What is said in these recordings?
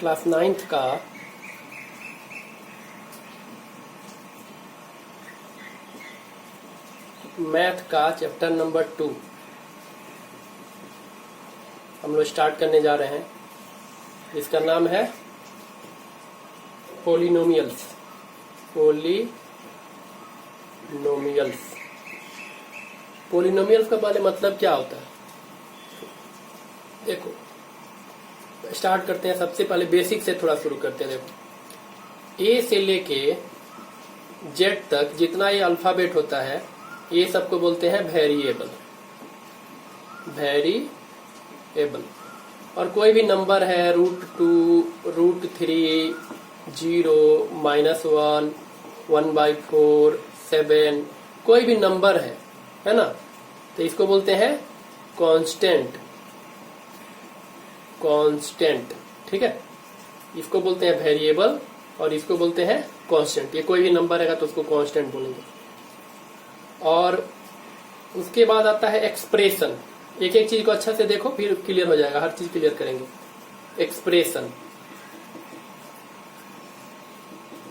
Class 9th का math का chapter number 2 हम लोग स्टार्ट करने जा रहे हैं। इसका नाम है पोलिनोमियल्स। पोलिनोमियल्स का पहले मतलब क्या होता है देखो, स्टार्ट करते हैं। सबसे पहले बेसिक से थोड़ा शुरू करते हैं। देखो, ए से लेके जेड तक जितना ये अल्फाबेट होता है ये सबको बोलते हैं वेरिएबल। और कोई भी नंबर है √2, √3, 0, -1, 1/4, 7, कोई भी नंबर है ना, तो इसको बोलते हैं कांस्टेंट। ठीक है, इसको बोलते हैं वेरिएबल और इसको बोलते हैं कांस्टेंट। ये कोई भी नंबर रहेगा तो उसको कांस्टेंट बोलेंगे। और उसके बाद आता है एक्सप्रेशन। एक एक चीज को अच्छा से देखो फिर क्लियर हो जाएगा, हर चीज क्लियर करेंगे। एक्सप्रेशन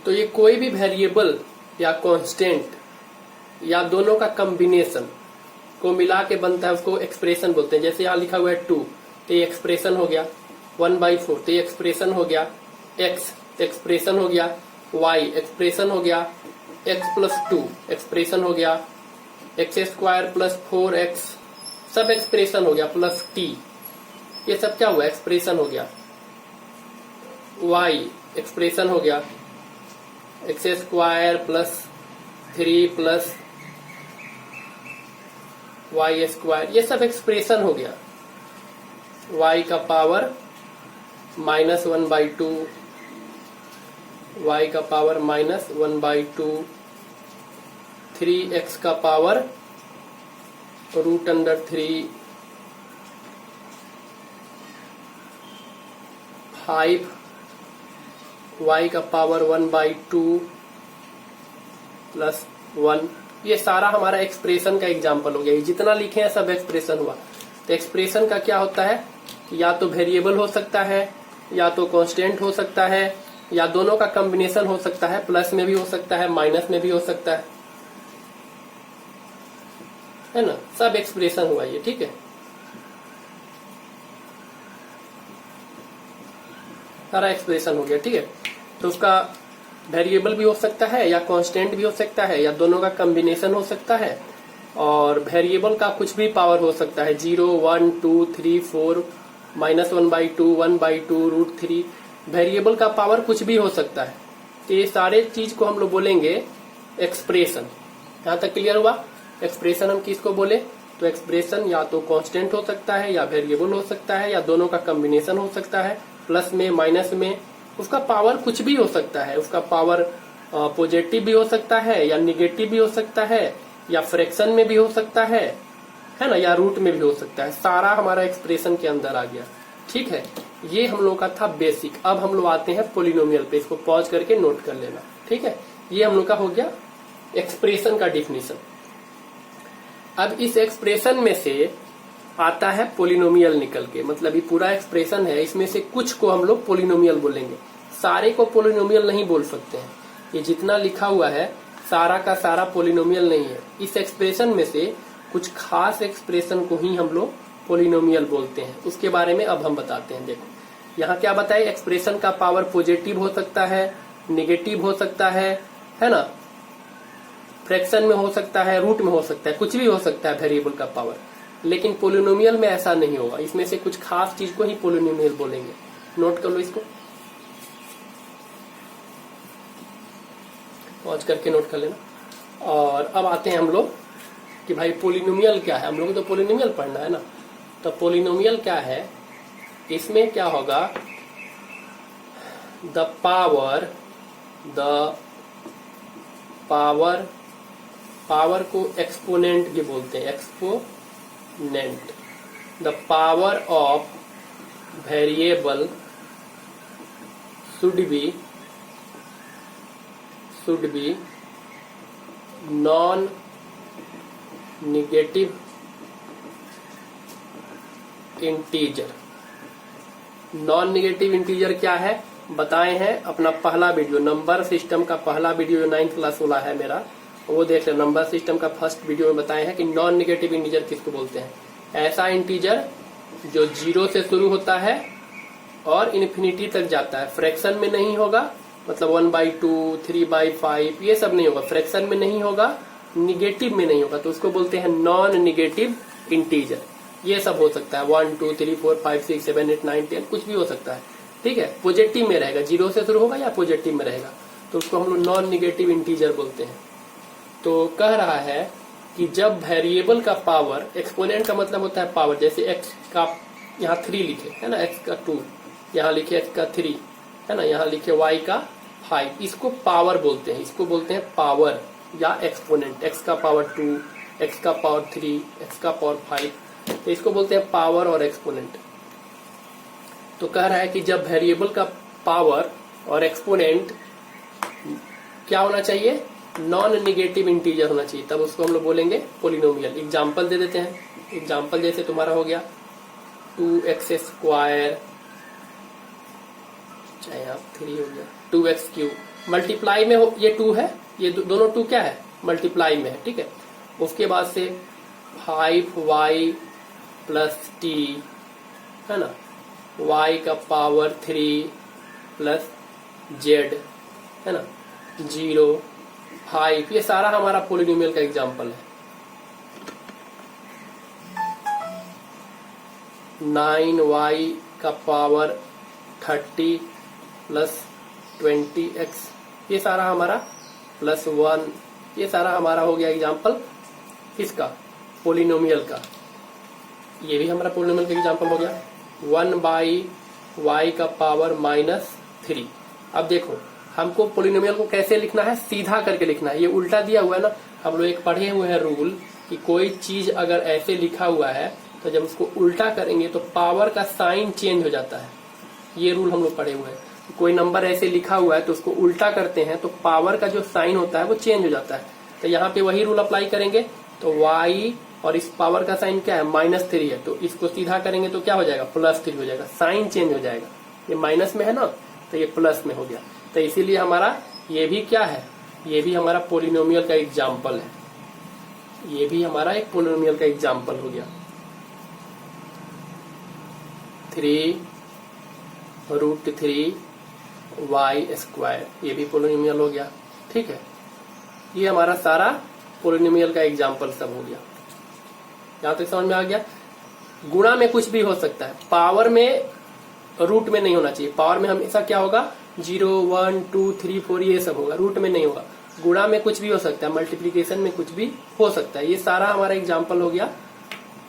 तो ये कोई भी वेरिएबल या कांस्टेंट या दोनों का कॉम्बिनेशन को मिला के बनता है, उसको एक्सप्रेशन बोलते हैं। जैसे यहाँ लिखा हुआ है 2 तो ये एक्सप्रेशन हो गया, 1/4 तो ये एक्सप्रेशन हो गया, x एक्सप्रेशन हो गया, y एक्सप्रेशन हो गया, x+2 एक्सप्रेशन हो गया, x² + 4x सब एक्सप्रेशन हो गया, +t ये सब क्या हुआ, एक्सप्रेशन हो गया। y एक्सप्रेशन हो गया, x² + 3 + y² ये सब एक्सप्रेशन हो गया। y का पावर -1/2, y का पावर -1/2, 3x का पावर √3, 5 y का पावर 1/2 + 1। ये सारा हमारा एक्सप्रेशन का एग्जाम्पल हो गया। ये जितना लिखे हैं सब एक्सप्रेशन हुआ। तो एक्सप्रेशन का क्या होता है, या तो वेरिएबल हो सकता है, या तो कांस्टेंट हो सकता है, या दोनों का कॉम्बिनेशन हो सकता है। प्लस में भी हो सकता है, माइनस में भी हो सकता है ना। सब एक्सप्रेशन हुआ ये, ठीक है। सारा एक्सप्रेशन हो गया, ठीक है। तो उसका वेरिएबल भी हो सकता है, या कांस्टेंट भी हो सकता है, या दोनों का कॉम्बिनेशन हो सकता है। और वेरिएबल का कुछ भी पावर हो सकता है, 0, 1, 2, 3, 4, -1/2, 1/2, √3। वेरिएबल का पावर कुछ भी हो सकता है। तो ये सारे चीज को हम लोग बोलेंगे एक्सप्रेशन। यहाँ तक क्लियर हुआ। एक्सप्रेशन हम किसको बोले, तो एक्सप्रेशन या तो कांस्टेंट हो सकता है, या वेरिएबल हो सकता है, या दोनों का कॉम्बिनेशन हो सकता है, प्लस में माइनस में। उसका पावर कुछ भी हो सकता है। उसका पावर पॉजिटिव भी हो सकता है, या निगेटिव भी हो सकता है, या फ्रैक्शन में भी हो सकता है ना, या रूट में भी हो सकता है। सारा हमारा एक्सप्रेशन के अंदर आ गया, ठीक है। ये हम लोग का था बेसिक। अब हम लोग आते हैं पोलिनोमियल पे। इसको पॉज करके नोट कर लेना, ठीक है। ये हम लोग का हो गया एक्सप्रेशन का डिफिनीशन। अब इस एक्सप्रेशन में से आता है पोलिनोमियल निकल के, मतलब ये पूरा एक्सप्रेशन है, इसमें से कुछ को हम लोग पोलिनोमियल बोलेंगे। सारे को पोलिनोमियल नहीं बोल सकते हैं। ये जितना लिखा हुआ है सारा का सारा पोलिनोमियल नहीं है। इस एक्सप्रेशन में से कुछ खास एक्सप्रेशन को ही हम लोग पोलिनोमियल बोलते हैं। उसके बारे में अब हम बताते हैं। देखो यहाँ क्या बताए, एक्सप्रेशन का पावर पॉजिटिव हो सकता है, निगेटिव हो सकता है ना, फ्रैक्शन में हो सकता है, रूट में हो सकता है, कुछ भी हो सकता है वेरिएबल का पावर। लेकिन पोलिनोमियल में ऐसा नहीं होगा। इसमें से कुछ खास चीज को ही पोलिनोमियल बोलेंगे। नोट कर लो इसको, पॉज करके नोट कर लेना। और अब आते हैं हम लोग कि भाई पोलिनोमियल क्या है। हम लोग को तो पोलिनोमियल पढ़ना है ना। तो पोलिनोमियल क्या है, इसमें क्या होगा, द पावर को एक्सपोनेंट भी बोलते हैं, exponent. The power of variable should be non negative integer. Non negative integer क्या है बताए हैं अपना पहला वीडियो, नंबर सिस्टम का पहला वीडियो जो 9th क्लास वाला है मेरा, वो देख ले। नंबर सिस्टम का फर्स्ट वीडियो में बताए हैं कि नॉन निगेटिव इंटीजर किसको बोलते हैं। ऐसा इंटीजर जो 0 से शुरू होता है और इन्फिनिटी तक जाता है, फ्रैक्शन में नहीं होगा, मतलब 1/2, 3/5 ये सब नहीं होगा, फ्रैक्शन में नहीं होगा, निगेटिव में नहीं होगा, तो उसको बोलते हैं नॉन निगेटिव इंटीजर। ये सब हो सकता है 1 2 3 4 5 6 7 8 9 10 कुछ भी हो सकता है, ठीक है। पॉजिटिव में रहेगा, 0 से शुरू होगा या पॉजिटिव में रहेगा, तो उसको हम लोग नॉन निगेटिव इंटीजर बोलते हैं। तो कह रहा है कि जब वेरिएबल का पावर, एक्सपोनेंट का मतलब होता है पावर, जैसे x का यहाँ 3 लिखे है ना, x का 2, यहाँ लिखे x का 3 है ना, यहाँ लिखे y का 5, इसको पावर बोलते हैं, इसको बोलते हैं पावर या एक्सपोनेंट। x का पावर 2, x का पावर 3, x का पावर 5, तो इसको बोलते हैं पावर और एक्सपोनेंट। तो कह रहा है कि जब वेरिएबल का पावर और एक्सपोनेंट क्या होना चाहिए, नॉन निगेटिव इंटीजर होना चाहिए, तब उसको हम लोग बोलेंगे पोलिनोमियल। एग्जाम्पल दे देते हैं। एग्जाम्पल जैसे तुम्हारा हो गया 2x², चाहे आप 3 हो गया 2x3, मल्टीप्लाई में हो, ये 2 है, ये दोनों 2 क्या है, मल्टीप्लाई में है, ठीक है। उसके बाद से 5y + t है ना, y का पावर 3 + z है ना, 0 5, ये सारा हमारा पोलिनोमियल का एग्जाम्पल है। 9y का पावर 30 + 20x, ये सारा हमारा +1, ये सारा हमारा हो गया एग्जाम्पल किसका, पोलिनोमियल का। ये भी हमारा पोलिनोमियल का एग्जाम्पल हो गया। 1/y का पावर -3। अब देखो हमको पोलिनोमियल को कैसे लिखना है, सीधा करके लिखना है, ये उल्टा दिया हुआ है ना। हम लोग एक पढ़े हुए हैं रूल कि कोई चीज अगर ऐसे लिखा हुआ है तो जब उसको उल्टा करेंगे तो पावर का साइन चेंज हो जाता है। ये रूल हम लोग पढ़े हुए हैं। कोई नंबर ऐसे लिखा हुआ है तो उसको उल्टा करते हैं तो पावर का जो साइन होता है वो चेंज हो जाता है। तो यहाँ पे वही रूल अप्लाई करेंगे। तो y और इस पावर का साइन क्या है, -3 है, तो इसको सीधा करेंगे तो क्या हो जाएगा, +3 हो जाएगा, साइन चेंज हो जाएगा। ये माइनस में है ना, तो ये प्लस में हो गया। तो इसीलिए हमारा ये भी क्या है, ये भी हमारा पोलिनोमियल का एग्जाम्पल है। ये भी हमारा एक पोलिनोमियल का एग्जाम्पल हो गया। 3√3y², ये भी पोलिनोमियल हो गया, ठीक है। ये हमारा सारा पोलिनोमियल का एग्जाम्पल सब हो गया। यहाँ तक समझ में आ गया। गुणा में कुछ भी हो सकता है, पावर में रूट में नहीं होना चाहिए। पावर में हमेशा क्या होगा, 0 1 2 3 4 ये सब होगा, रूट में नहीं होगा। गुणा में कुछ भी हो सकता है, मल्टीप्लिकेशन में कुछ भी हो सकता है। ये सारा हमारा एग्जाम्पल हो गया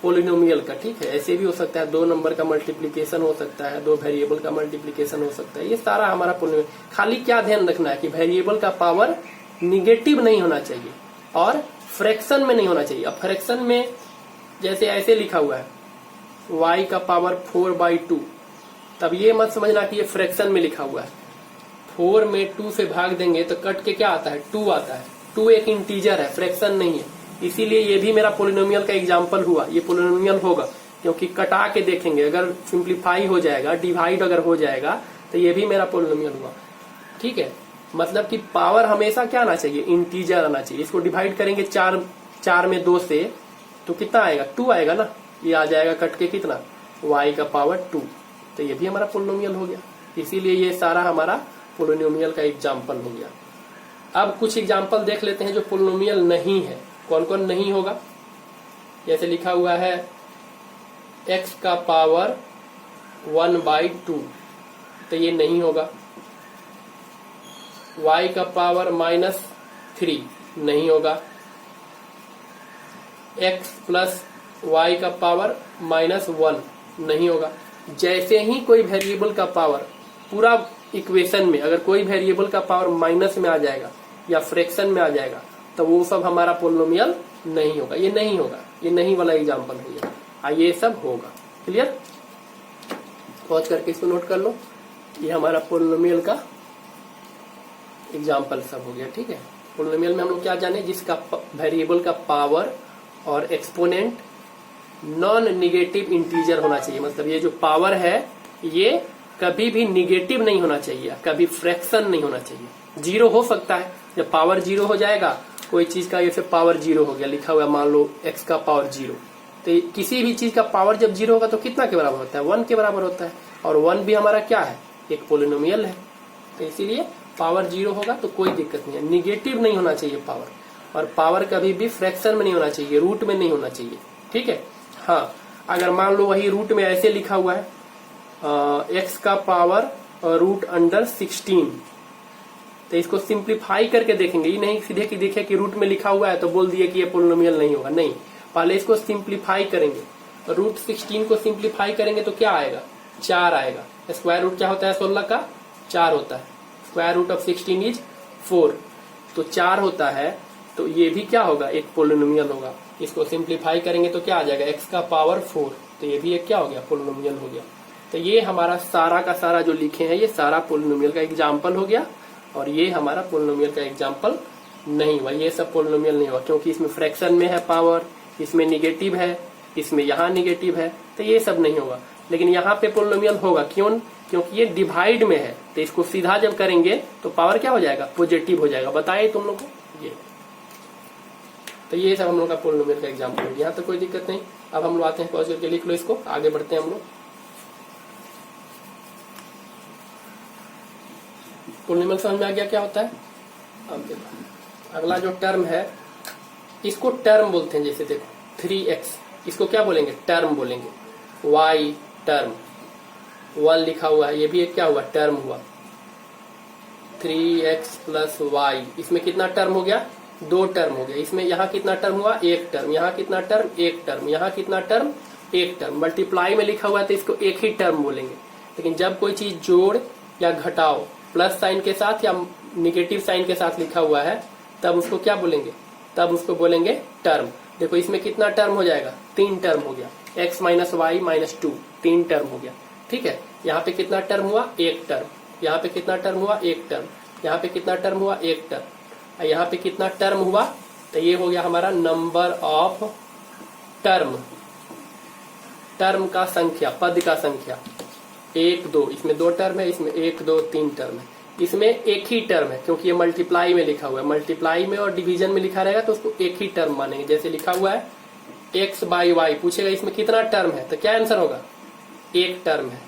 पोलिनोमियल का, ठीक है। ऐसे भी हो सकता है, 2 नंबर का मल्टीप्लिकेशन हो सकता है, 2 वेरिएबल का मल्टीप्लिकेशन हो सकता है। ये सारा हमारा पोलिनोमियल। खाली क्या ध्यान रखना है कि वेरिएबल का पावर निगेटिव नहीं होना चाहिए और फ्रैक्शन में नहीं होना चाहिए। अब फ्रैक्शन में जैसे ऐसे लिखा हुआ है y का पावर 4/2, तब ये मत समझना कि ये फ्रैक्शन में लिखा हुआ है। 4 में 2 से भाग देंगे तो कट के क्या आता है, 2 आता है। 2 एक इंटीजर है, फ्रैक्शन नहीं है, इसीलिए ये भी मेरा पोलिनोमियल का एग्जाम्पल हुआ। ये पोलिनोमियल होगा क्योंकि कटा के देखेंगे, अगर सिंप्लीफाई हो जाएगा, डिवाइड अगर हो जाएगा तो ये भी मेरा पोलिनोमियल हुआ, ठीक है। मतलब कि पावर हमेशा क्या आना चाहिए, इंटीजर आना चाहिए। इसको डिवाइड करेंगे 4 में 2 से तो कितना आएगा, 2 आएगा ना। ये आ जाएगा कट के कितना, y का पावर 2, तो ये भी हमारा पोलिनोमियल हो गया। इसीलिए ये सारा हमारा पोलिनोमियल का एग्जाम्पल हो गया। अब कुछ एग्जाम्पल देख लेते हैं जो पोलिनोमियल नहीं है। कौन कौन नहीं होगा, जैसे लिखा हुआ है x का पावर 1/2, तो ये नहीं होगा। y का पावर -3 नहीं होगा। x प्लस y का पावर -1 नहीं होगा। जैसे ही कोई वेरिएबल का पावर पूरा इक्वेशन में अगर कोई वेरिएबल का पावर माइनस में आ जाएगा या फ्रैक्शन में आ जाएगा तो वो सब हमारा पोलिनोमियल नहीं होगा। ये नहीं होगा, ये नहीं वाला एग्जाम्पल हो गया। ये सब होगा। क्लियर, पॉज करके इसको नोट कर लो। ये हमारा पोलिनोमियल का एग्जाम्पल सब हो गया, ठीक है। पोलिनोमियल में हम लोग क्या जाने, जिसका वेरिएबल का पावर और एक्सपोनेंट नॉन निगेटिव इंटीजर होना चाहिए। मतलब ये जो पावर है ये कभी भी निगेटिव नहीं होना चाहिए, कभी फ्रैक्शन नहीं होना चाहिए। जीरो हो सकता है, जब पावर जीरो हो जाएगा कोई चीज का, जैसे पावर जीरो हो गया लिखा हुआ है, मान लो x का पावर जीरो, तो किसी भी चीज का पावर जब जीरो होगा तो कितना के बराबर होता है, 1 के बराबर होता है। और 1 भी हमारा क्या है, एक पोलिनोमियल है, तो इसीलिए पावर जीरो होगा तो कोई दिक्कत नहीं है। निगेटिव नहीं होना चाहिए पावर, और पावर कभी भी फ्रैक्शन में नहीं होना चाहिए, रूट में नहीं होना चाहिए, ठीक है। हाँ, अगर मान लो वही रूट में ऐसे लिखा हुआ है x का पावर रूट अंडर 16, तो इसको सिंप्लीफाई करके देखेंगे। ये नहीं सीधे कि देखे कि रूट में लिखा हुआ है तो बोल दिए कि ये पोलिनोमियल नहीं होगा, नहीं, पहले इसको सिंप्लीफाई करेंगे। रूट 16 को सिंप्लीफाई करेंगे तो क्या आएगा, 4 आएगा। स्क्वायर रूट क्या होता है 16 का, 4 होता है। स्क्वायर रूट ऑफ 16 इज 4, तो 4 होता है, तो ये भी क्या होगा, एक पोलिनोमियल होगा। इसको सिंप्लीफाई करेंगे तो क्या आ जाएगा, x का पावर 4, तो ये भी एक क्या हो गया, पोलिनोमियल हो गया। तो ये हमारा सारा का सारा जो लिखे हैं ये सारा पोलिनोमियल का एग्जाम्पल हो गया, और ये हमारा पोलिनोमियल का एग्जाम्पल नहीं हुआ। ये सब पोलिनोमियल नहीं हुआ क्योंकि इसमें फ्रैक्शन में है पावर, इसमें निगेटिव है, इसमें यहाँ निगेटिव है, तो ये सब नहीं होगा। लेकिन यहाँ पे पोलिनोमियल होगा, क्यों, क्योंकि ये डिवाइड में है, तो इसको सीधा जब करेंगे तो पावर क्या हो जाएगा, पॉजिटिव हो जाएगा। बताए तुम लोग को ये, तो ये सब हम लोग का पोलिनोमियल का एग्जाम्पल है। यहाँ तो कोई दिक्कत नहीं। अब हम लोग आते हैं, पॉज करके लिख लो इसको, आगे बढ़ते हैं हम लोग। पोलिनोमियल समझ में आ गया क्या होता है। अब देखो अगला जो टर्म है इसको टर्म बोलते हैं। जैसे देखो 3x, इसको क्या बोलेंगे, टर्म बोलेंगे। y टर्म, 1 लिखा हुआ है, ये भी एक क्या हुआ, टर्म हुआ। 3x प्लस y, इसमें कितना टर्म हो गया, 2 टर्म हो गया। इसमें यहाँ कितना टर्म हुआ, 1 टर्म, यहाँ कितना टर्म, 1 टर्म, यहाँ कितना टर्म, 1 टर्म। मल्टीप्लाई में लिखा हुआ है तो इसको एक ही टर्म बोलेंगे। लेकिन जब कोई चीज जोड़ या घटाओ प्लस साइन के साथ या निगेटिव साइन के साथ लिखा हुआ है तब उसको क्या बोलेंगे, तब उसको बोलेंगे टर्म। देखो इसमें कितना टर्म हो जाएगा, 3 टर्म हो गया, x minus y minus 2, 3 term हो गया, ठीक है। यहाँ पे कितना टर्म हुआ, 1 टर्म, यहाँ पे कितना टर्म हुआ, 1 टर्म, यहाँ पे कितना टर्म हुआ, 1 टर्म, यहाँ पे कितना टर्म हुआ, तो ये हो गया हमारा नंबर ऑफ टर्म, टर्म का संख्या, पद का संख्या। 1 2, इसमें 2 टर्म है, इसमें 1 2 3 टर्म है, इसमें एक ही टर्म है क्योंकि ये मल्टीप्लाई में लिखा हुआ है। मल्टीप्लाई में और डिवीजन में लिखा रहेगा तो उसको एक ही टर्म मानेंगे। जैसे लिखा हुआ है x बाई वाई, पूछेगा इसमें कितना टर्म है तो क्या आंसर होगा, 1 टर्म है।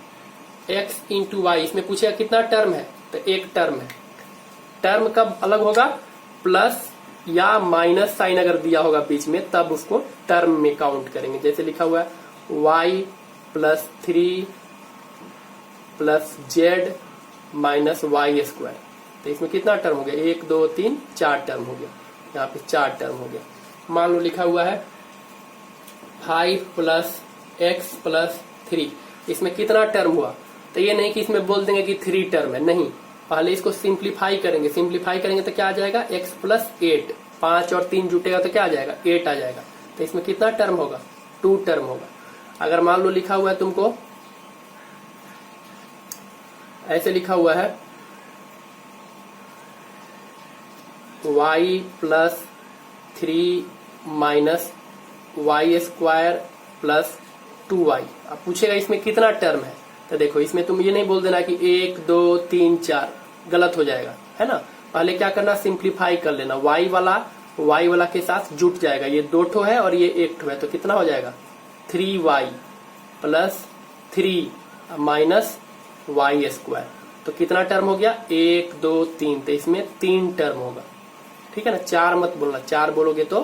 x इंटू वाई, इसमें पूछेगा कितना टर्म है तो 1 टर्म है। टर्म कब अलग होगा, प्लस या माइनस साइन अगर दिया होगा बीच में तब उसको टर्म में काउंट करेंगे। जैसे लिखा हुआ है y plus 3 plus z minus y square, तो इसमें कितना टर्म हो गया, 1 2 3 4 टर्म हो गया, यहाँ पे 4 टर्म हो गया। मान लो लिखा हुआ है 5 प्लस एक्स प्लस 3, इसमें कितना टर्म हुआ, तो ये नहीं कि इसमें बोल देंगे कि 3 टर्म है, नहीं, पहले इसको सिंप्लीफाई करेंगे। सिंप्लीफाई करेंगे तो क्या आ जाएगा, x प्लस 8, 5 और 3 जुटेगा तो क्या आ जाएगा, 8 आ जाएगा। तो इसमें कितना टर्म होगा, 2 टर्म होगा। अगर मान लो लिखा हुआ है तुमको ऐसे लिखा हुआ है y plus 3 minus y square plus 2y, अब पूछेगा इसमें कितना टर्म है, तो देखो इसमें तुम ये नहीं बोल देना कि 1 2 3 4, गलत हो जाएगा, है ना। पहले क्या करना, सिंप्लीफाई कर लेना, y वाला के साथ जुट जाएगा, ये 2 ठो है और ये 1 ठो है, तो कितना हो जाएगा 3y plus 3 minus y square, तो कितना टर्म हो गया, 1 2 3, तो इसमें 3 टर्म होगा, ठीक है ना। 4 मत बोलना, 4 बोलोगे तो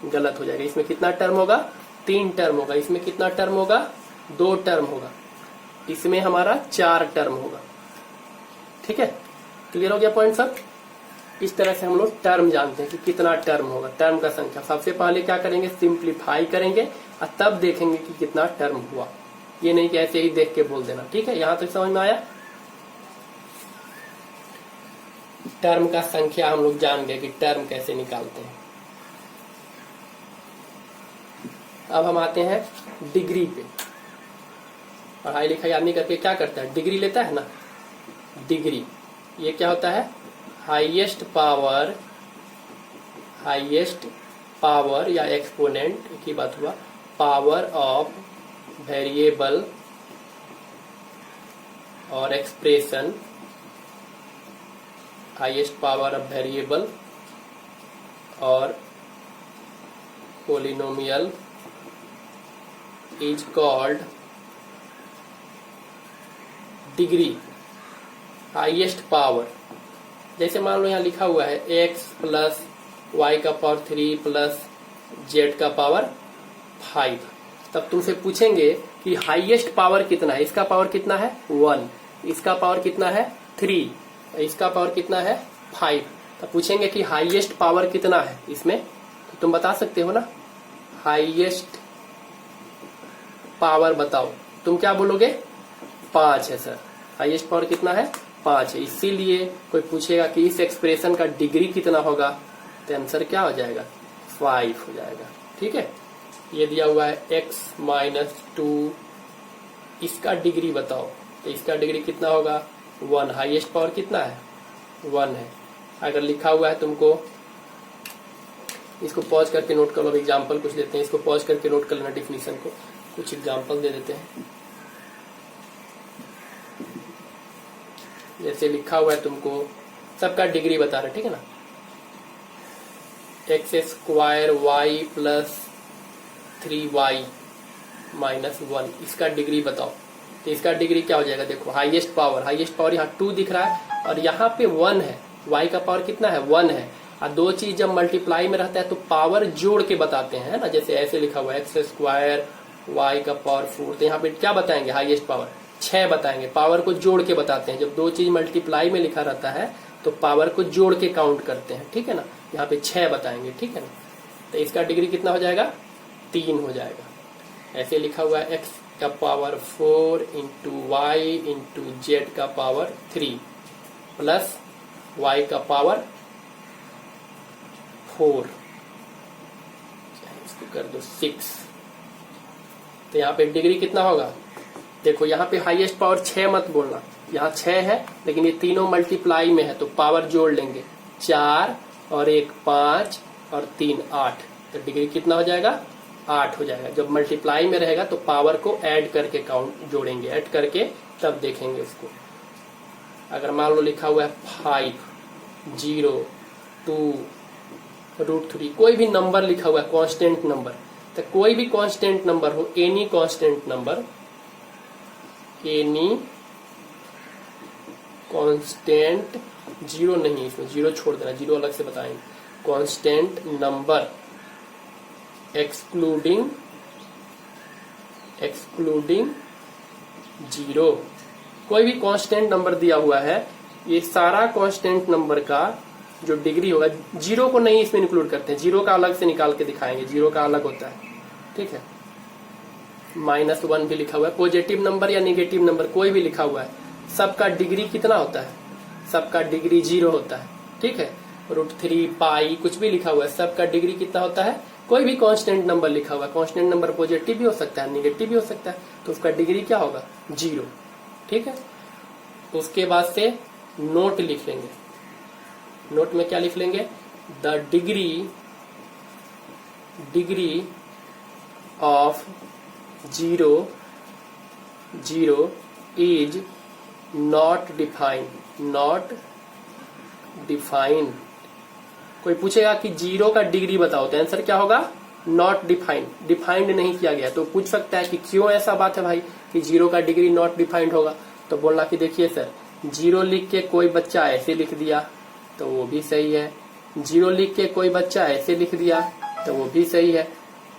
गलत हो जाएगा। इसमें कितना टर्म होगा, 3 टर्म होगा। इसमें कितना टर्म होगा, 2 टर्म होगा। इसमें हमारा 4 टर्म होगा, ठीक है। क्लियर हो गया पॉइंट सब। इस तरह से हम लोग टर्म जानते हैं कि कितना टर्म होगा, टर्म का संख्या। सबसे पहले क्या करेंगे, सिंप्लीफाई करेंगे और तब देखेंगे कि कितना टर्म हुआ। ये नहीं कि ऐसे ही देख के बोल देना, ठीक है। यहां तक समझ में आया। टर्म का संख्या हम लोग जान गए कि टर्म कैसे निकालते हैं। अब हम आते हैं डिग्री पे। पढ़ाई लिखाई आदमी करके क्या करता है, डिग्री लेता है ना। डिग्री ये क्या होता है, हाईएस्ट पावर या एक्सपोनेंट, एक ही बात हुआ, पावर ऑफ वेरिएबल और expression highest power of variable और polynomial is called degree highest power. जैसे मान लो यहाँ लिखा हुआ है x प्लस वाई का पावर 3 प्लस जेड का पावर 5, तब तुमसे पूछेंगे कि हाईएस्ट पावर कितना है। इसका पावर कितना है 1, इसका पावर कितना है 3, इसका पावर कितना है 5। तब पूछेंगे कि हाईएस्ट पावर कितना है इसमें, तो तुम बता सकते हो ना, हाईएस्ट पावर बताओ। तुम क्या बोलोगे 5 है सर। हाईएस्ट पावर कितना है 5 है। इसीलिए कोई पूछेगा कि इस एक्सप्रेशन का डिग्री कितना होगा, तो आंसर क्या हो जाएगा 5 हो जाएगा। ठीक है, ये दिया हुआ है x माइनस 2, इसका डिग्री बताओ, तो इसका डिग्री कितना होगा 1। हाईएस्ट पावर कितना है 1 है। अगर लिखा हुआ है तुमको, इसको पॉज करके नोट कर लो। अब एग्जाम्पल कुछ देते हैं, इसको पॉज करके नोट कर लेना डिफिनीशन को। कुछ एग्जाम्पल दे देते हैं। जैसे लिखा हुआ है तुमको, सबका डिग्री बता रहे, ठीक है ना, x square y plus 3y minus 1, इसका डिग्री बताओ। तो इसका डिग्री क्या हो जाएगा, देखो हाईएस्ट पावर यहाँ 2 दिख रहा है और यहाँ पे 1 है। y का पावर कितना है 1 है। और दो चीज जब मल्टीप्लाई में रहता है तो पावर जोड़ के बताते हैं, है ना। जैसे ऐसे लिखा हुआ है एक्स स्क्वायर वाई का पावर 4, तो यहाँ पे क्या बताएंगे हाईएस्ट पावर 6 बताएंगे। पावर को जोड़ के बताते हैं। जब दो चीज मल्टीप्लाई में लिखा रहता है तो पावर को जोड़ के काउंट करते हैं, ठीक है ना। यहाँ पे 6 बताएंगे, ठीक है ना। तो इसका डिग्री कितना हो जाएगा 3 हो जाएगा। ऐसे लिखा हुआ है एक्स का power 4 into y into z का पावर 3 प्लस वाई का पावर 4, इसको कर दो 6। तो यहाँ पे डिग्री कितना होगा, देखो यहाँ पे हाईएस्ट पावर 6 मत बोलना, यहाँ 6 है लेकिन ये तीनों मल्टीप्लाई में है तो पावर जोड़ लेंगे, 4 और 1 5 और 3 8। तो डिग्री कितना हो जाएगा 8 हो जाएगा। जब मल्टीप्लाई में रहेगा तो पावर को ऐड करके काउंट जोड़ेंगे, ऐड करके तब देखेंगे इसको। अगर मान लो लिखा हुआ है 5 0 2 √3, कोई भी नंबर लिखा हुआ है कांस्टेंट नंबर, तो कोई भी कांस्टेंट नंबर हो, any constant number, any constant, zero नहीं, इसमें जीरो छोड़ देना, जीरो अलग से बताएंगे। कांस्टेंट नंबर एक्सक्लूडिंग जीरो, कोई भी कांस्टेंट नंबर दिया हुआ है, ये सारा कांस्टेंट नंबर का जो डिग्री होगा, जीरो को नहीं इसमें इंक्लूड करते हैं, जीरो का अलग से निकाल के दिखाएंगे, जीरो का अलग होता है, ठीक है। -1 भी लिखा हुआ है, पॉजिटिव नंबर या नेगेटिव नंबर कोई भी लिखा हुआ है, सबका डिग्री कितना होता है, सबका डिग्री 0 होता है, ठीक है। √3 पाई कुछ भी लिखा हुआ है, सबका डिग्री कितना होता है, कोई भी कांस्टेंट नंबर लिखा हुआ है, कांस्टेंट नंबर पॉजिटिव भी हो सकता है नेगेटिव भी हो सकता है, तो उसका डिग्री क्या होगा 0, ठीक है। उसके बाद से नोट लिख लेंगे, नोट में क्या लिख लेंगे, the degree of 0 is not defined. कोई पूछेगा कि 0 का डिग्री बताओ, तो आंसर क्या होगा नॉट डिफाइंड नहीं किया गया। तो पूछ सकता है कि क्यों ऐसा बात है भाई कि 0 का डिग्री नॉट डिफाइंड होगा, तो बोलना कि देखिए सर 0 लिख के कोई बच्चा ऐसे लिख दिया तो वो भी सही है, 0 लिख के कोई बच्चा ऐसे लिख दिया तो वो भी सही है,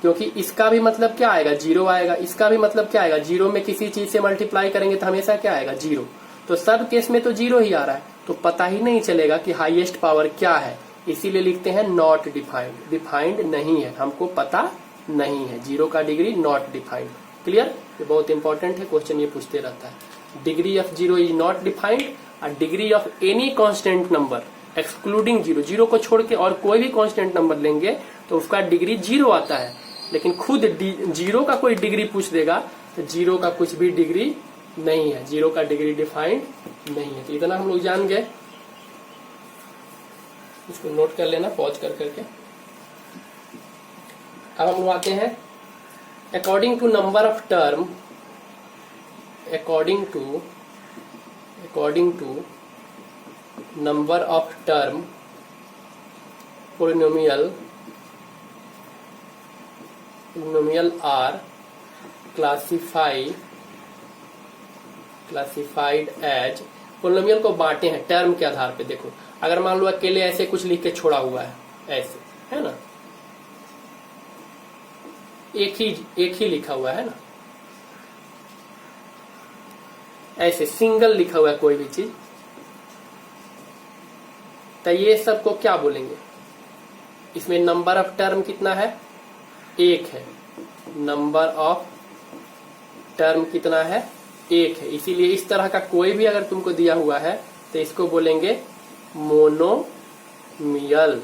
क्योंकि इसका भी मतलब क्या आएगा 0 आएगा, इसका भी मतलब क्या आएगा 0 में किसी चीज से मल्टीप्लाई करेंगे तो हमेशा क्या आएगा 0, तो सब केस में तो 0 ही आ रहा है, तो पता ही नहीं चलेगा कि हाईएस्ट पावर क्या है, इसीलिए लिखते हैं नॉट डिफाइंड नहीं है, हमको पता नहीं है, 0 का डिग्री नॉट डिफाइंड। क्लियर, ये बहुत इंपॉर्टेंट है, क्वेश्चन ये पूछते रहता है। Degree of 0 is not defined, और degree of any constant number excluding 0 को छोड़ के और कोई भी कांस्टेंट नंबर लेंगे तो उसका डिग्री 0 आता है, लेकिन खुद 0 का कोई डिग्री पूछ देगा तो 0 का कुछ भी डिग्री नहीं है, 0 का डिग्री डिफाइंड नहीं है। तो इतना हम लोग जान गए, इसको नोट कर लेना पॉज कर करके। अब हम लोग आते हैं according to number of term, according to according to number of term polynomial are classified as, पोलिनोमियल को बांटे हैं टर्म के आधार पे। देखो अगर मान लो अकेले ऐसे कुछ लिख के छोड़ा हुआ है, ऐसे है ना, एक ही लिखा हुआ है ना, ऐसे सिंगल लिखा हुआ है कोई भी चीज, तो ये सबको क्या बोलेंगे? इसमें नंबर ऑफ टर्म कितना है? एक है। नंबर ऑफ टर्म कितना है? एक है। इसीलिए इस तरह का कोई भी अगर तुमको दिया हुआ है तो इसको बोलेंगे मोनोमियल।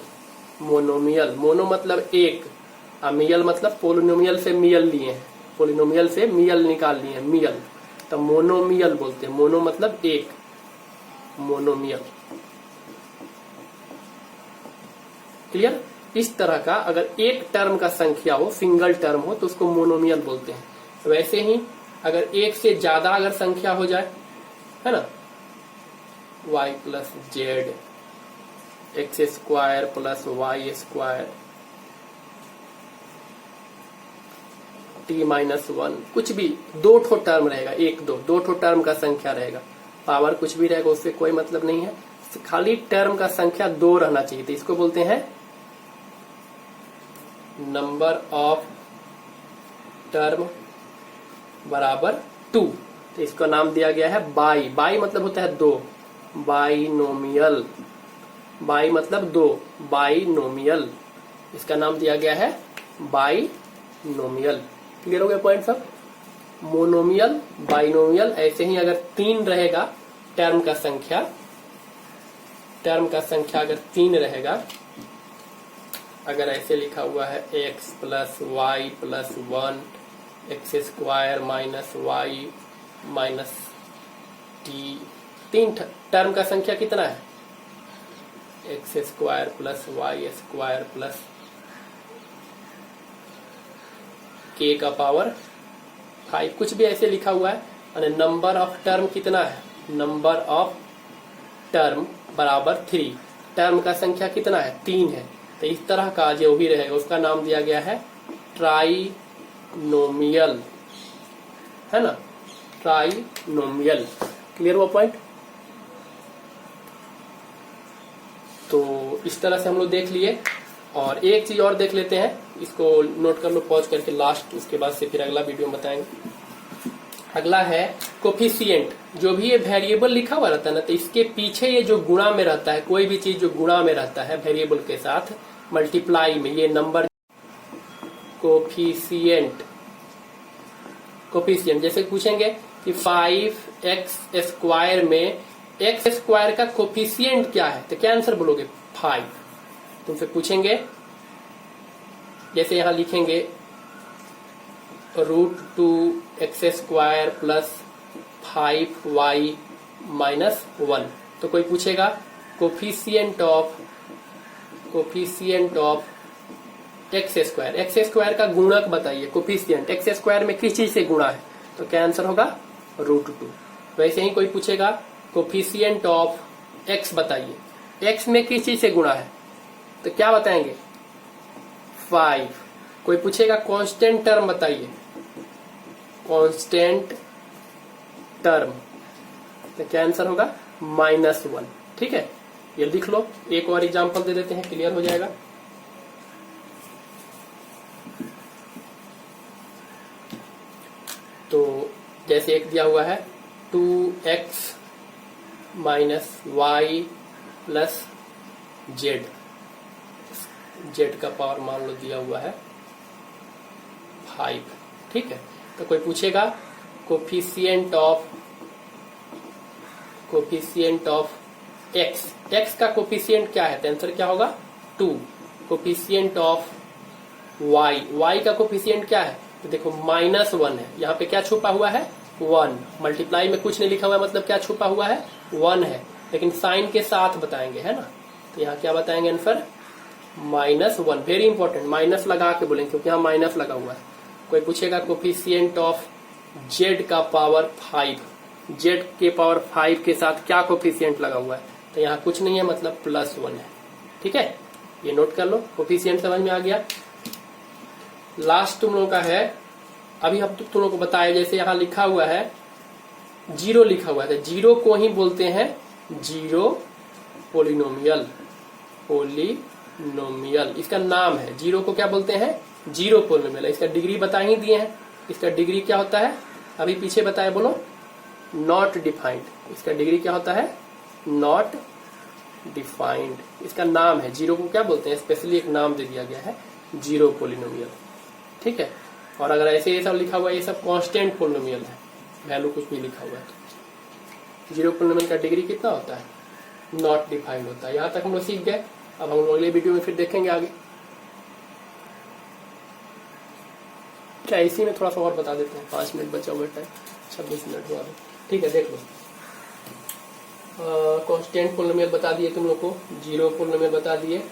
मोनोमियल, मोनो मतलब एक, मियल मतलब पोलिनोमियल से मियल लिए हैं, पोलिनोमियल से मियल निकाल लिए हैं, मियल, तो मोनोमियल बोलते हैं। मोनो मतलब एक, मोनोमियल। क्लियर? इस तरह का अगर एक टर्म का संख्या हो, सिंगल टर्म हो, तो उसको मोनोमियल बोलते हैं। वैसे ही अगर एक से ज्यादा अगर संख्या हो जाए, है ना, y plus z, x square plus y square, t minus one, कुछ भी, दो ठो टर्म रहेगा, एक दो ठो टर्म का संख्या रहेगा, पावर कुछ भी रहेगा, उससे कोई मतलब नहीं है, खाली टर्म का संख्या दो रहना चाहिए, तो इसको बोलते हैं नंबर ऑफ टर्म बराबर 2। तो इसका नाम दिया गया है बाई। बाई मतलब होता है दो, बाइनोमियल। बाई मतलब दो, बाइनोमियल, इसका नाम दिया गया है बाइनोमियल। क्लियर हो गया पॉइंट सब? Monomial, binomial. ऐसे ही अगर 3 रहेगा टर्म का संख्या, अगर 3 रहेगा, अगर ऐसे लिखा हुआ है x plus y plus 1, x square minus y minus t, 3 term का संख्या कितना है? X square plus y square plus k का पावर 5, कुछ भी ऐसे लिखा हुआ है। और नंबर ऑफ टर्म कितना है? नंबर ऑफ टर्म बराबर 3। टर्म का संख्या कितना है? 3 है। तो इस तरह का जो भी रहेगा उसका नाम दिया गया है ट्राइनोमियल, है ना, ट्राइनोमियल। क्लियर हुआ पॉइंट? तो इस तरह से हम लोग देख लिए। और एक चीज और देख लेते हैं, इसको नोट कर लो पॉज करके लास्ट, उसके बाद से फिर अगला वीडियो में बताएंगे। अगला है कोफिशिएंट। जो भी ये वेरिएबल लिखा हुआ रहता है ना, तो इसके पीछे ये जो गुणा में रहता है, कोई भी चीज जो गुणा में रहता है वेरिएबल के साथ, मल्टीप्लाई में, ये नंबर कोफिशिएंट। कोफिशिएंट जैसे पूछेंगे कि 5x स्क्वायर में x स्क्वायर का कोफिशिएंट क्या है, तो क्या आंसर बोलोगे? 5। तुमसे पूछेंगे, जैसे यहां लिखेंगे √2x square plus 5y minus 1, तो कोई पूछेगा coefficient of x square. X square का गुणक बताइए, कोफिशिएंट। एक्स स्क्वायर में किस चीज से गुणा है, तो क्या आंसर होगा? √2। वैसे ही कोई पूछेगा कोफिशिएंट ऑफ एक्स बताइए, एक्स में किस चीज से गुणा है, तो क्या बताएंगे? 5। कोई पूछेगा कांस्टेंट टर्म बताइए, कांस्टेंट टर्म, तो क्या आंसर होगा? -1। ठीक है, ये लिख लो। एक और एग्जांपल दे देते हैं, क्लियर हो जाएगा। तो जैसे एक दिया हुआ है 2x minus y plus z, z का पावर मान लो दिया हुआ है 5। ठीक है, तो कोई पूछेगा कोफिशिएंट ऑफ एक्स, एक्स का कोफिशिएंट क्या है, तो आंसर क्या होगा? 2। कोफिशिएंट ऑफ वाई, वाई का कोफिशिएंट क्या है, तो देखो -1 है, यहाँ पे क्या छुपा हुआ है? 1। मल्टीप्लाई में कुछ नहीं लिखा हुआ है, मतलब क्या छुपा हुआ है? 1 है, लेकिन साइन के साथ बताएंगे, है ना, तो यहाँ क्या बताएंगे आंसर? -1। वेरी इंपॉर्टेंट, माइनस लगा के बोलेंगे क्योंकि यहाँ माइनस लगा हुआ है। कोई पूछेगा कोफिशिएंट ऑफ जेड का पावर 5, z के पावर 5 के साथ क्या कोफिशिएंट लगा हुआ है, तो यहाँ कुछ नहीं है, मतलब +1 है। ठीक है, ये नोट कर लो, कोफिशिएंट समझ में आ गया। लास्ट तुम लोगों का है, अभी हम तुम लोगों को बताया, जैसे यहाँ लिखा हुआ है 0 लिखा हुआ है, तो 0 को ही बोलते हैं जीरो पोलिनोमियल। पोलिनोमियल इसका नाम है, 0 को क्या बोलते हैं, जीरो पोलिनोमियल। इसका डिग्री बता ही दिए हैं, इसका डिग्री क्या होता है, अभी पीछे बताया, बोलो, नॉट डिफाइंड। इसका डिग्री क्या होता है, नॉट डिफाइंड। इसका नाम है, 0 को क्या बोलते हैं, स्पेशली एक नाम दे दिया गया है, जीरो पोलिनोमियल। ठीक है, और अगर ऐसे ये सब लिखा हुआ है, ये सब कांस्टेंट पोलिनोमियल है, वैल्यू कुछ भी लिखा हुआ है तो जीरो पोलिनोमियल का डिग्री कितना होता है, नॉट डिफाइंड होता है। यहां तक हम लोग सीख गए। अब हम लोग अगले वीडियो में फिर देखेंगे आगे। क्या इसी में थोड़ा सा और बता देते हैं, 5 मिनट बचा हुआ टाइम, 26 मिनट हुआ है। ठीक है, देख लो, कांस्टेंट पोलिनोमियल बता दिए तुम लोग को, जीरो पोलिनोमियल बता दिए।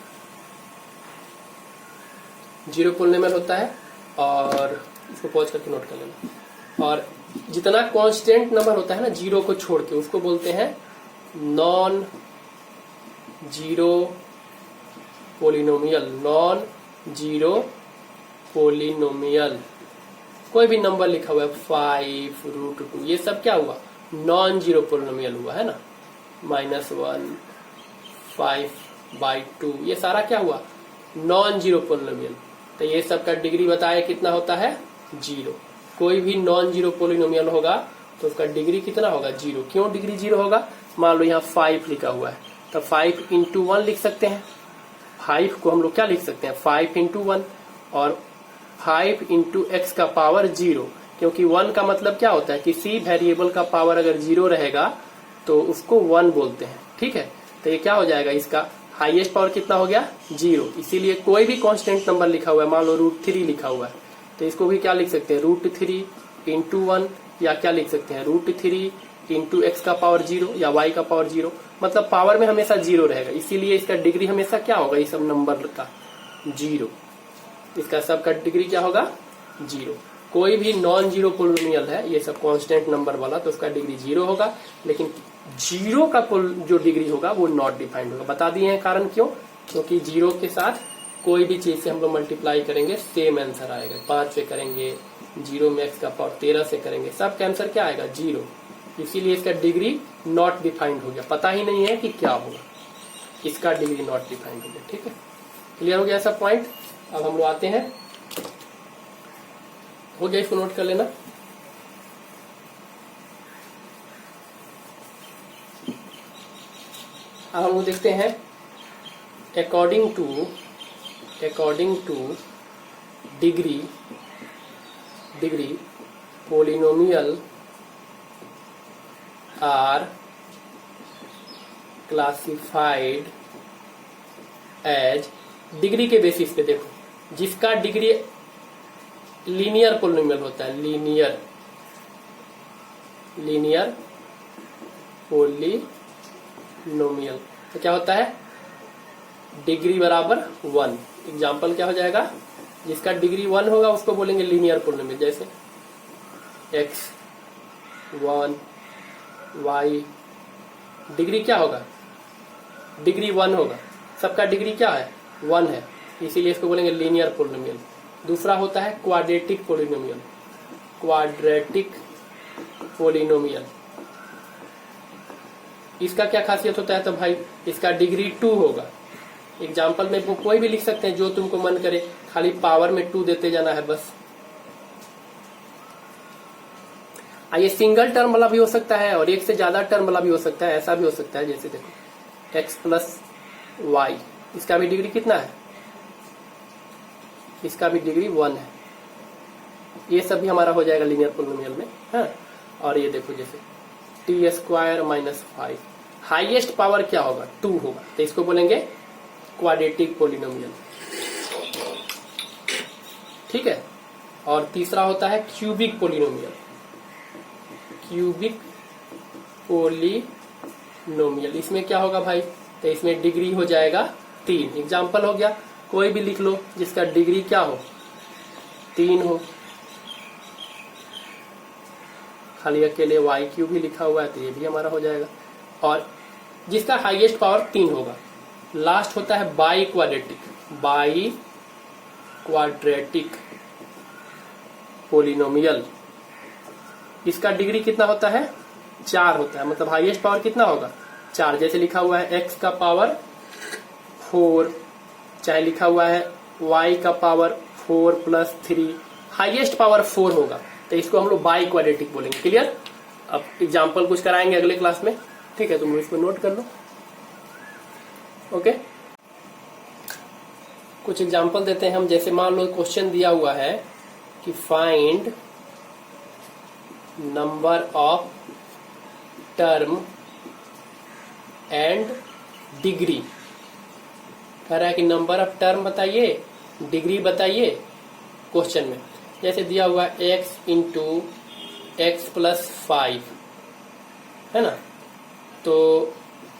जीरो पोलिनोमियल होता है, और इसको पॉज करके नोट कर लेना, और जितना कांस्टेंट नंबर होता है ना 0 को छोड़ के, उसको बोलते हैं non zero polynomial. Non zero polynomial, कोई भी नंबर लिखा हुआ है 5, √2, ये सब क्या हुआ, नॉन जीरो पोलिनोमियल हुआ है ना। -1, 5/2, ये सारा क्या हुआ, नॉन जीरो पोलिनोमियल। तो ये सब का डिग्री बताया कितना होता है, 0। कोई भी नॉन जीरो पोलिनोमियल होगा तो उसका डिग्री कितना होगा, 0। क्यों डिग्री 0 होगा, मान लो यहाँ 5 लिखा हुआ है, तो 5 × 1 लिख सकते हैं। 5 को हम लोग क्या लिख सकते हैं, 5 × 1, और 5 × x का पावर 0, क्योंकि 1 का मतलब क्या होता है, किसी वेरिएबल का पावर अगर 0 रहेगा तो उसको 1 बोलते हैं। ठीक है, तो ये क्या हो जाएगा, इसका हाईएस्ट पावर कितना हो गया, 0। इसीलिए कोई भी कांस्टेंट नंबर लिखा हुआ है, मान लो √3 लिखा हुआ है, तो इसको भी क्या लिख सकते हैं, √3 × 1, या क्या लिख सकते हैं, √3 × x का पावर 0 या y का पावर 0, मतलब पावर में हमेशा 0 रहेगा। इसीलिए इसका डिग्री हमेशा क्या होगा, इस सब नंबर का 0। इसका सब का डिग्री क्या होगा, 0। कोई भी नॉन जीरो पोलिनोमियल है, ये सब कांस्टेंट नंबर वाला, तो उसका डिग्री 0 होगा, लेकिन 0 का जो डिग्री होगा वो नॉट डिफाइंड होगा। बता दिए हैं कारण, क्यों, क्योंकि 0 के साथ कोई भी चीज से हम लोग मल्टीप्लाई करेंगे सेम आंसर आएगा। 5 से करेंगे, 0 में x का पावर 13 से करेंगे, सब का आंसर क्या आएगा, 0। इसीलिए इसका डिग्री नॉट डिफाइंड हो गया, पता ही नहीं है कि क्या होगा, इसका डिग्री नॉट डिफाइंड हो गया। ठीक है, क्लियर हो गया सब पॉइंट। अब हम लोग आते हैं, हो गया, इसको नोट कर लेना। अब हम लोग देखते हैं, according to degree polynomial are classified as, degree के बेसिस पे देखो, जिसका डिग्री लीनियर पोलिनोमियल होता है, लीनियर पोलिनोमियल, तो क्या होता है, डिग्री बराबर 1। एग्जाम्पल क्या हो जाएगा, जिसका डिग्री 1 होगा उसको बोलेंगे लीनियर पोलिनोमियल, जैसे x 1 y, डिग्री क्या होगा, डिग्री 1 होगा, सबका डिग्री क्या है, 1 है, इसीलिए इसको बोलेंगे लीनियर पोलिनोमियल। दूसरा होता है क्वाड्रेटिक पोलिनोमियल। इसका क्या खासियत होता है, तो भाई इसका डिग्री 2 होगा। एग्जाम्पल में वो कोई भी लिख सकते हैं जो तुमको मन करे, खाली पावर में 2 देते जाना है बस। ये सिंगल टर्म वाला भी हो सकता है और एक से ज्यादा टर्म वाला भी हो सकता है, ऐसा भी हो सकता है, जैसे देखो x + y, इसका भी डिग्री कितना है, इसका भी डिग्री 1 है। ये सब भी हमारा हो जाएगा लीनियर पोलिनोमियल में, हाँ। और ये देखो जैसे t² - 5, हाईएस्ट पावर क्या होगा, 2 होगा, तो इसको बोलेंगे क्वाड्रेटिक पोलिनोमियल। ठीक है, और तीसरा होता है क्यूबिक पोलिनोमियल। इसमें क्या होगा भाई, तो इसमें डिग्री हो जाएगा 3। एग्जाम्पल हो गया, कोई भी लिख लो जिसका डिग्री क्या हो, 3 हो। खाली अकेले वाई क्यूब भी लिखा हुआ है तो ये भी हमारा हो जाएगा। और जिसका हाईएस्ट पावर 3 होगा। लास्ट होता है बाई क्वाड्रेटिक पोलिनोमियल। इसका डिग्री कितना होता है? 4 होता है। मतलब हाईएस्ट पावर कितना होगा? 4। जैसे लिखा हुआ है x का पावर 4, चाहे लिखा हुआ है y का पावर 4 प्लस 3, हाईएस्ट पावर 4 होगा तो इसको हम लोग बाई क्वाड्रेटिक बोलेंगे। क्लियर? अब एग्जाम्पल कुछ कराएंगे अगले क्लास में, ठीक है? तुम इसको नोट कर लो। ओके, कुछ एग्जाम्पल देते हैं हम। जैसे मान लो क्वेश्चन दिया हुआ है कि find number of term and degree. कह रहा है कि नंबर ऑफ टर्म बताइए, डिग्री बताइए क्वेश्चन में। जैसे दिया हुआ है x इंटू एक्स प्लस 5, है ना? तो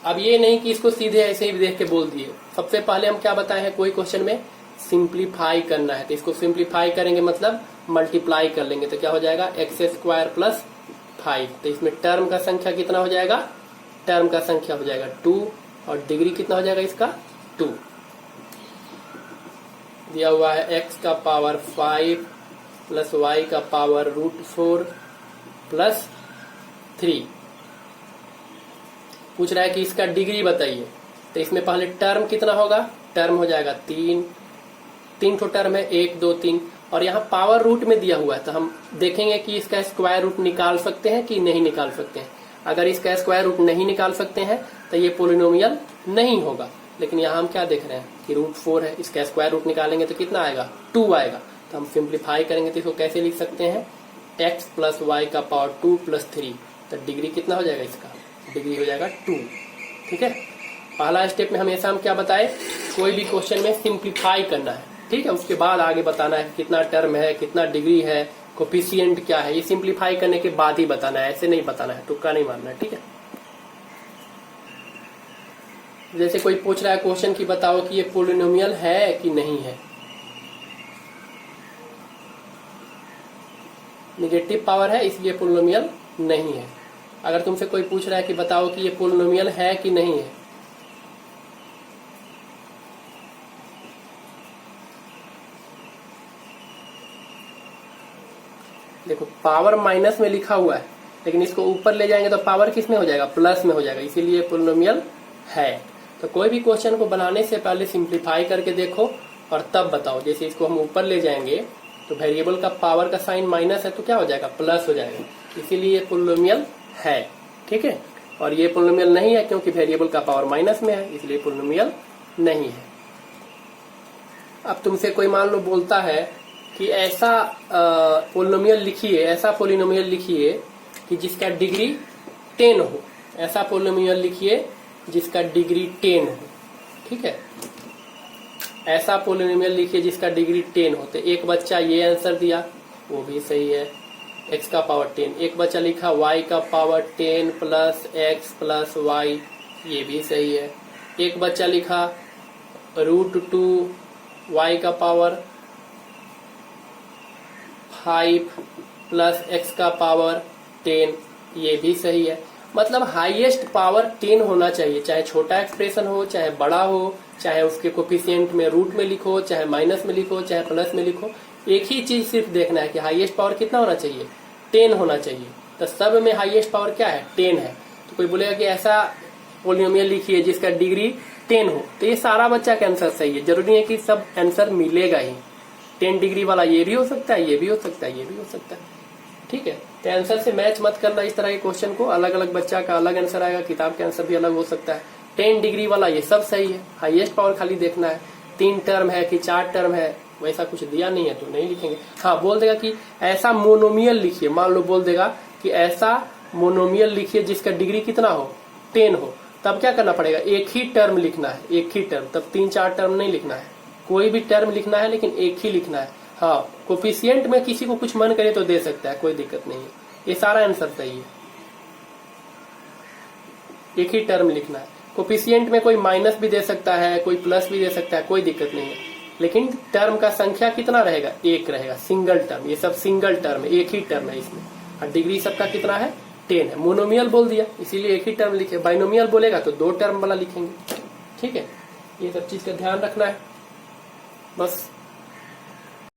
अब ये नहीं कि इसको सीधे ऐसे ही देख के बोल दिए। सबसे पहले हम क्या बताए हैं, कोई क्वेश्चन में सिंप्लीफाई करना है तो इसको सिंप्लीफाई करेंगे मतलब मल्टीप्लाई कर लेंगे तो क्या हो जाएगा? X square plus 5। तो इसमें टर्म का संख्या कितना हो जाएगा? टर्म का संख्या हो जाएगा 2 और डिग्री कितना हो जाएगा इसका? 2। दिया हुआ है x का पावर 5 प्लस y का पावर √4 प्लस 3। पूछ रहा है कि इसका डिग्री बताइए तो इसमें पहले टर्म कितना होगा? टर्म हो जाएगा 3 ठो टर्म है, 1 2 3। और यहाँ पावर रूट में दिया हुआ है तो हम देखेंगे कि इसका स्क्वायर रूट निकाल सकते हैं कि नहीं निकाल सकते हैं। अगर इसका स्क्वायर रूट नहीं निकाल सकते हैं तो ये पोलिनोमियल नहीं होगा। लेकिन यहाँ हम क्या देख रहे हैं कि √4 है, इसका स्क्वायर रूट निकालेंगे तो कितना आएगा? 2 आएगा। तो हम सिंप्लीफाई करेंगे तो इसको कैसे लिख सकते हैं? x प्लस वाई का पावर 2 प्लस 3। तो डिग्री कितना हो जाएगा इसका? डिग्री हो जाएगा 2। ठीक है, पहला स्टेप में हमेशा हम क्या बताए, कोई भी क्वेश्चन में सिंप्लीफाई करना है, ठीक है? उसके बाद आगे बताना है कितना टर्म है, कितना डिग्री है, कोफिशिएंट क्या है, ये सिंप्लीफाई करने के बाद ही बताना है, ऐसे नहीं बताना है, तुक्का नहीं मारना है, ठीक है? जैसे कोई पूछ रहा है क्वेश्चन की बताओ कि ये पोलिनोमियल है कि नहीं है। नेगेटिव पावर है इसलिए पोलिनोमियल नहीं है। अगर तुमसे कोई पूछ रहा है कि बताओ कि ये पोलिनोमियल है कि नहीं है, देखो पावर माइनस में लिखा हुआ है लेकिन इसको ऊपर ले जाएंगे तो पावर किस में हो जाएगा? प्लस में हो जाएगा, इसीलिए पोलिनोमियल है। तो कोई भी क्वेश्चन को बनाने से पहले सिंप्लीफाई करके देखो और तब बताओ। जैसे इसको हम ऊपर ले जाएंगे तो वेरिएबल का पावर का साइन माइनस है तो क्या हो जाएगा? प्लस हो जाएगा, इसीलिए पोलिनोमियल है, ठीक है? और ये पोलिनोमियल नहीं है क्योंकि वेरिएबल का पावर माइनस में है, इसलिए पोलिनोमियल नहीं है। अब तुमसे कोई मान लो बोलता है कि ऐसा पोलिनोमियल लिखिए, ऐसा पोलिनोमियल लिखिए कि जिसका डिग्री 10 हो, ऐसा पोलिनोमियल लिखिए जिसका डिग्री 10 हो, ठीक है? ऐसा पोलिनोमियल लिखिए जिसका डिग्री 10 हो। तो एक बच्चा ये आंसर दिया, वो भी सही है, x का पावर 10। एक बच्चा लिखा y का power 10 plus x plus y, ये भी सही है। एक बच्चा लिखा √2 y का पावर 5 प्लस x का पावर 10, ये भी सही है। मतलब हाईएस्ट पावर 10 होना चाहिए, चाहे छोटा एक्सप्रेशन हो चाहे बड़ा हो, चाहे उसके कोफिशिएंट में रूट में लिखो, चाहे माइनस में लिखो, चाहे प्लस में लिखो। एक ही चीज सिर्फ देखना है कि हाईएस्ट पावर कितना होना चाहिए? 10 होना चाहिए। तो सब में हाईएस्ट पावर क्या है? 10 है। तो कोई बोलेगा कि ऐसा पोलिनोमियल लिखिए जिसका डिग्री 10 हो, तो ये सारा बच्चा का आंसर सही है। जरूरी है कि सब आंसर मिलेगा ही। 10 डिग्री वाला ये भी हो सकता है, ये भी हो सकता है, ये भी हो सकता है, ठीक है? तो आंसर से मैच मत करना इस तरह के क्वेश्चन को। अलग अलग बच्चा का अलग आंसर आएगा, किताब के आंसर भी अलग हो सकता है। 10 डिग्री वाला ये सब सही है, हाईएस्ट पावर खाली देखना है। 3 टर्म है कि 4 टर्म है, वैसा कुछ दिया नहीं है तो नहीं लिखेंगे। हाँ, बोल देगा कि ऐसा मोनोमियल लिखिए, मान लो बोल देगा कि ऐसा मोनोमियल लिखिए जिसका डिग्री कितना हो? 10 हो। तब क्या करना पड़ेगा? एक ही टर्म लिखना है, एक ही टर्म। तब 3-4 टर्म नहीं लिखना है, कोई भी टर्म लिखना है लेकिन एक ही लिखना है। हाँ, कोफिशिएंट में किसी को कुछ मन करे तो दे सकता है, कोई दिक्कत नहीं है। ये सारा आंसर सही है, एक ही टर्म लिखना है। कोफिशिएंट में कोई माइनस भी दे सकता है, कोई प्लस भी दे सकता है, कोई दिक्कत नहीं है। लेकिन टर्म का संख्या कितना रहेगा? 1 रहेगा, सिंगल टर्म। ये सब सिंगल टर्म है, एक ही टर्म है इसमें। और डिग्री सबका कितना है 10 है। मोनोमियल बोल दिया इसीलिए एक ही टर्म लिखे, बाइनोमियल बोलेगा तो 2 टर्म वाला लिखेंगे। ठीक है, ये सब चीज का ध्यान रखना है बस।